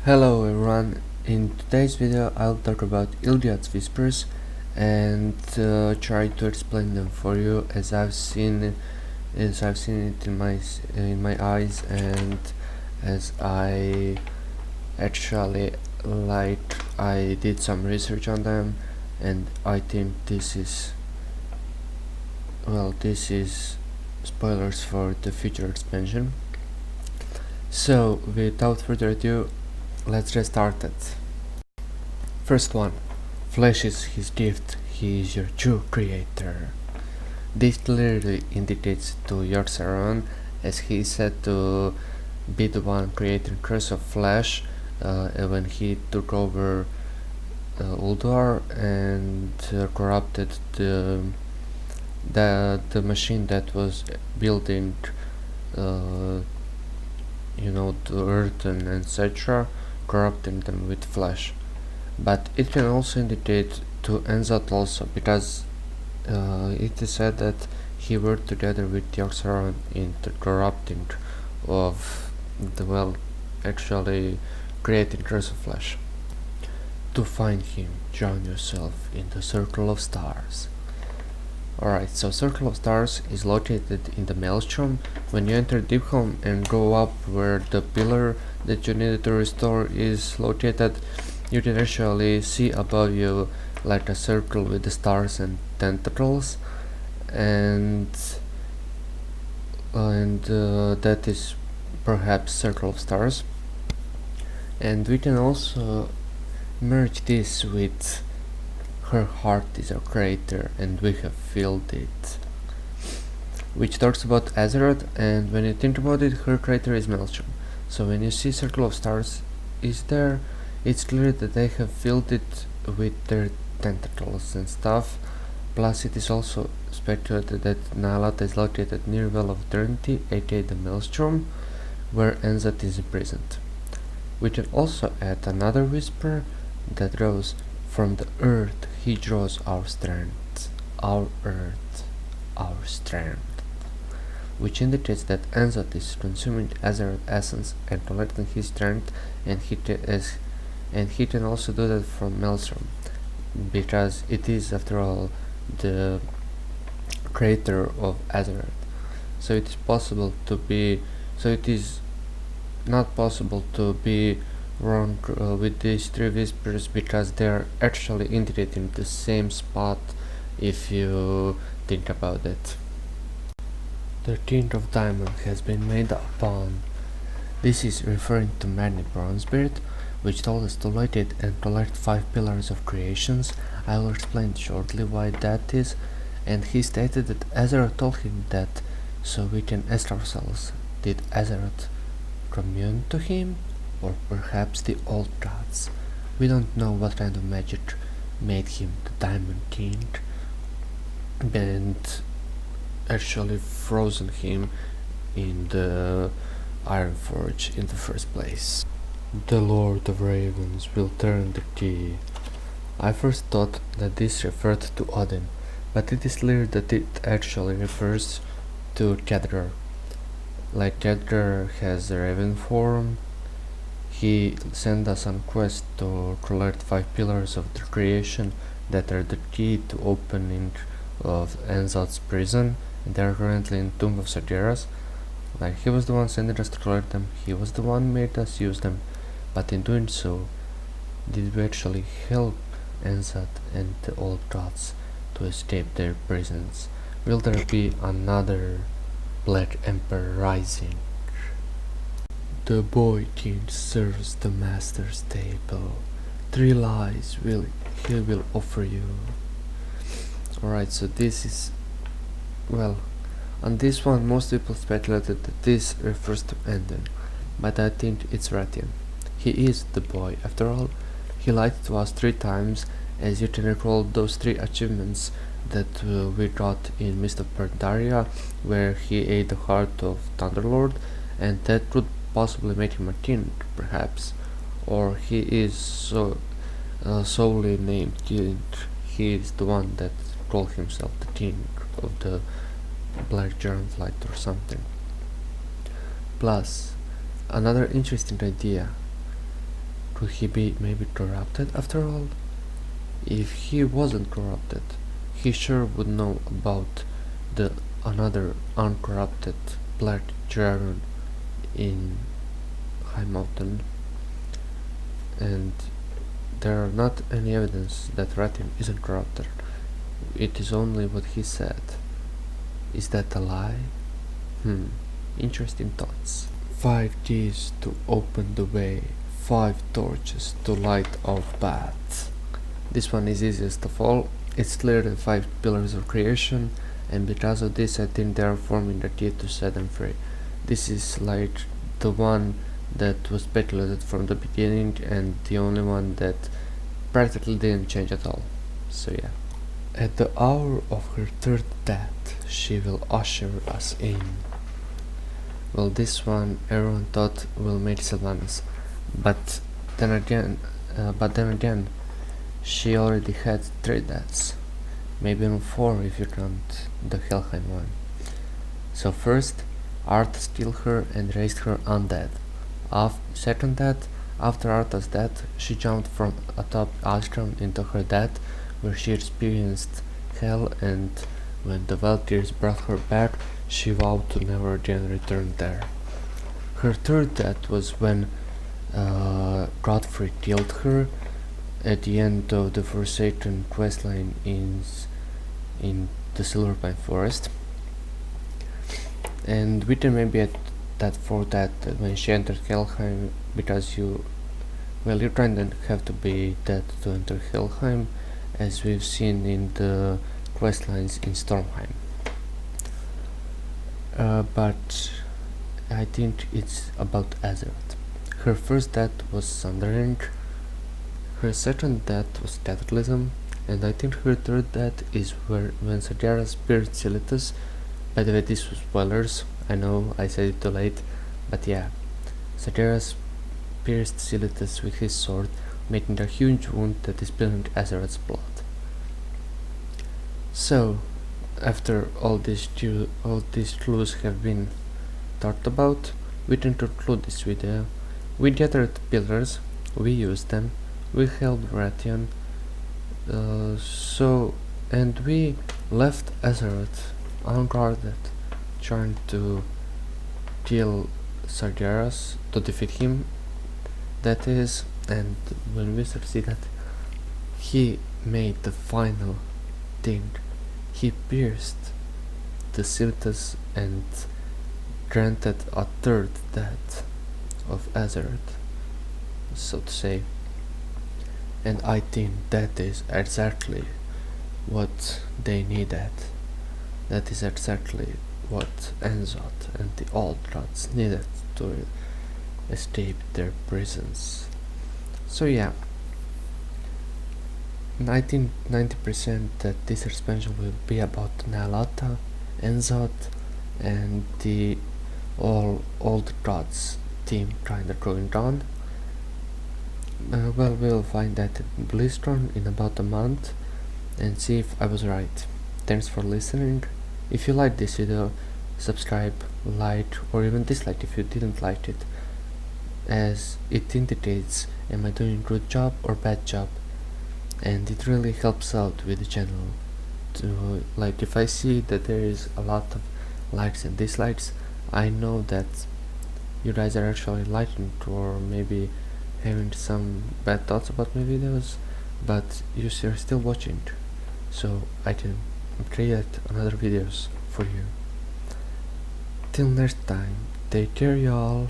Hello everyone, in today's video I'll talk about Iliad's whispers and try to explain them for you as I've seen it in my eyes, and as I actually I did some research on them, and I think this is spoilers for the future expansion. So without further ado, let's get started. First one. Flesh is his gift, he is your true creator. This clearly indicates to Yorsaron, as he is said to be the one creating Curse of Flesh when he took over Ulduar and corrupted the machine that was building the earth and etc., corrupting them with flesh. But it can also indicate to Enzat also, because it is said that he worked together with Yorsaron in the corrupting of the actually creating Curse of Flesh. To find him, drown yourself in the Circle of Stars. Alright, so Circle of Stars is located in the Maelstrom. When you enter Deepholm and go up where the pillar that you needed to restore is located, you can actually see above you like a circle with the stars and tentacles, and that is perhaps Circle of Stars. And we can also merge this with her heart is a crater and we have filled it, which talks about Azeroth, and when you think about it, her crater is Melcher. So when you see Circle of Stars is there, it's clear that they have filled it with their tentacles and stuff. Plus it is also speculated that Nalat is located near Well of Eternity, aka the Maelstrom, where Enzat is imprisoned. We can also add another whisper that goes, from the earth he draws our strength, our earth, our strength, which indicates that Enzat is consuming Azeroth essence and collecting his strength, and he can also do that from Maelstrom, because it is after all the creator of Azeroth. So it is not possible to be wrong with these three whispers, because they are actually indicating the same spot if you think about it. The King of Diamond has been made upon. This is referring to Magni Bronzebeard, which told us to light it and collect 5 pillars of creations. I will explain shortly why that is, and he stated that Azeroth told him that so we can ask ourselves, did Azeroth commune to him? Or perhaps the old gods. We don't know what kind of magic made him the Diamond King and actually frozen him in the Iron Forge in the first place. The Lord of Ravens will turn the key. I first thought that this referred to Odin, but it is clear that it actually refers to Khadgar. Like Khadgar has a raven form, he sent us on a quest to collect 5 pillars of the creation that are the key to opening of Enzat's prison, and they are currently in Tomb of Sargeras. Like, he was the one sending us to collect them, he was the one made us use them, but in doing so, did we actually help Enzat and the old gods to escape their prisons? Will there be another Black Emperor rising? The boy king serves the master's table. 3 lies he will offer you. Alright, so this is, on this one most people speculated that this refers to Enden, but I think it's Rathian. He is the boy, after all. He lied to us 3 times, as you can recall those 3 achievements that we got in Mist of Pandaria, where he ate the heart of Thunderlord, and that could possibly make him a king, perhaps, or he is solely named king. He is the one that called himself the king of the Black Dragonflight or something. Plus, another interesting idea Could he be maybe corrupted after all? If he wasn't corrupted, he sure would know about the another uncorrupted black dragon in High Mountain, and there are not any evidence that Ratim isn't corrupted. It is only what he said. Is that a lie? Interesting thoughts. 5 keys to open the way, 5 torches to light our path. This one is easiest of all. It's clearly 5 pillars of creation, and because of this I think they are forming the key to set them free. This is like the one that was speculated from the beginning and the only one that practically didn't change at all. So yeah. At the hour of her 3rd death, she will usher us in. Well, this one everyone thought will make Sylvanas, but then again, she already had 3 deaths, maybe even 4 if you count the Helheim one. So first, Arthas killed her and raised her undead. Second death, after Arthas' death, she jumped from atop Alcron into her death, where she experienced hell, and when the Valkyries brought her back, she vowed to never again return there. Her 3rd death was when Godfrey killed her at the end of the Forsaken questline in the Silverpine Forest. And we can maybe at that 4th death when she entered Helheim, because you kinda have to be dead to enter Helheim, as we've seen in the questlines in Stormheim. But I think it's about Azeroth. Her 1st death was Sundering, her 2nd death was Cataclysm, and I think her 3rd death is when Sageara speared Silitus. By the way, this was spoilers, I know I said it too late, but yeah. Sageara pierced Silitus with his sword, making a huge wound that is spilling Azeroth's blood. So, after all these clues have been talked about, we can conclude this video. We gathered pillars, we used them, we held Rathian, and we left Azeroth unguarded, trying to kill Sargeras, to defeat him, that is, and when we succeeded, he made the final thing. He pierced the Silitus and granted a 3rd death of Azeroth, so to say. And I think that is exactly what they needed. That is exactly what Enzoth and the old gods needed to escape their prisons. So yeah, I think 90% that this expansion will be about Ny'alotha, Enzoth, and the all old gods team kinda going on. Well, we'll find that at BlizzCon in about a month and see if I was right. Thanks for listening. If you liked this video, subscribe, like, or even dislike if you didn't like it, as it indicates am I doing a good job or bad job, and it really helps out with the channel. To like, if I see that there is a lot of likes and dislikes, I know that you guys are actually liking or maybe having some bad thoughts about my videos, but you're still watching, so I can create another videos for you. Till next time, take care y'all.